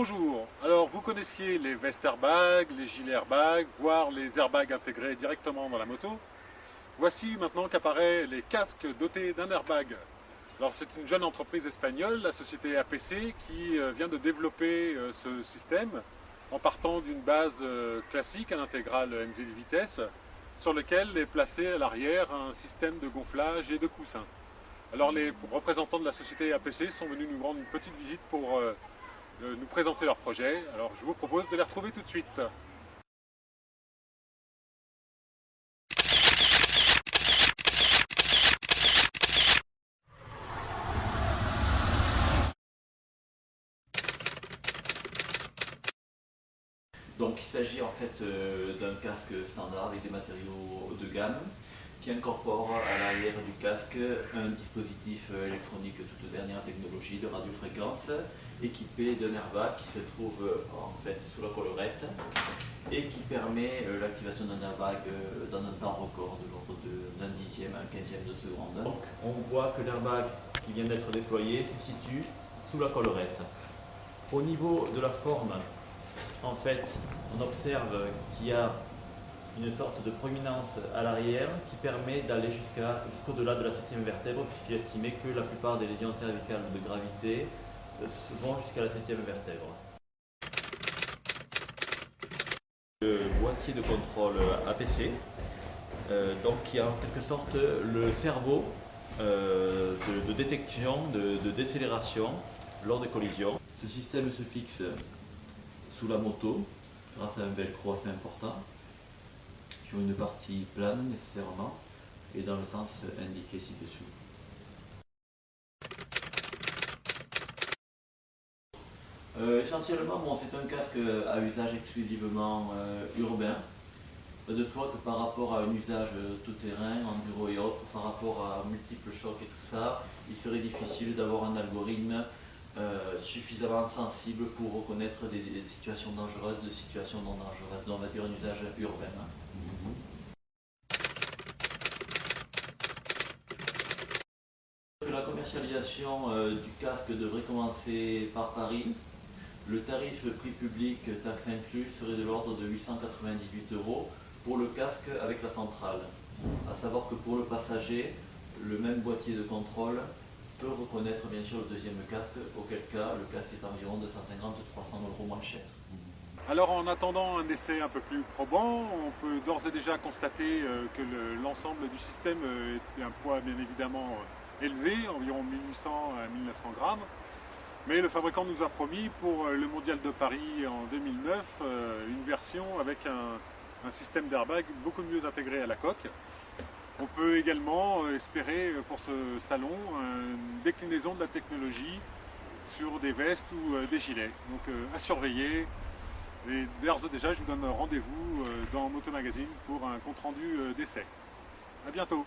Bonjour, alors vous connaissiez les vestes airbags, les gilets airbags, voire les airbags intégrés directement dans la moto. Voici maintenant qu'apparaissent les casques dotés d'un airbag. Alors c'est une jeune entreprise espagnole, la société APC, qui vient de développer ce système en partant d'une base classique, un intégral MZ vitesse, sur lequel est placé à l'arrière un système de gonflage et de coussins. Alors les représentants de la société APC sont venus nous rendre une petite visite pour nous présenter leur projet. Alors je vous propose de les retrouver tout de suite. Donc il s'agit en fait d'un casque standard avec des matériaux de gamme qui incorpore à l'arrière du casque un dispositif électronique toute dernière technologie de radiofréquence équipé d'un airbag qui se trouve en fait sous la collerette et qui permet l'activation d'un airbag dans un temps record de l'ordre d'un dixième à un quinzième de seconde. Donc on voit que l'airbag qui vient d'être déployé se situe sous la collerette. Au niveau de la forme, en fait, on observe qu'il y a une sorte de proéminence à l'arrière qui permet d'aller jusqu'au-delà de la 7e vertèbre, puisqu'il est estimé que la plupart des lésions cervicales de gravité vont jusqu'à la 7e vertèbre. Le boîtier de contrôle APC, donc qui a en quelque sorte le cerveau de détection, de décélération lors des collisions. Ce système se fixe sous la moto grâce à un velcro assez important sur une partie plane nécessairement et dans le sens indiqué ci-dessous. Essentiellement, bon, c'est un casque à usage exclusivement urbain. De toi que par rapport à un usage tout-terrain, enduro et autres, par rapport à multiples chocs et tout ça, il serait difficile d'avoir un algorithme suffisamment sensible pour reconnaître des situations dangereuses, des situations non dangereuses. Donc on va dire un usage urbain. La commercialisation du casque devrait commencer par Paris. Le tarif prix public, taxe incluse, serait de l'ordre de 898 € pour le casque avec la centrale. A savoir que pour le passager, le même boîtier de contrôle peut reconnaître bien sûr le deuxième casque, auquel cas le casque est environ 250-300 € moins cher. Alors en attendant un essai un peu plus probant, on peut d'ores et déjà constater que l'ensemble du système est un poids bien évidemment élevé, environ 1800 à 1900 grammes. Mais le fabricant nous a promis pour le Mondial de Paris en 2009 une version avec un système d'airbag beaucoup mieux intégré à la coque. On peut également espérer pour ce salon une déclinaison de la technologie sur des vestes ou des gilets. Donc à surveiller. Et d'ores et déjà, je vous donne rendez-vous dans Moto Magazine pour un compte rendu d'essai. A bientôt.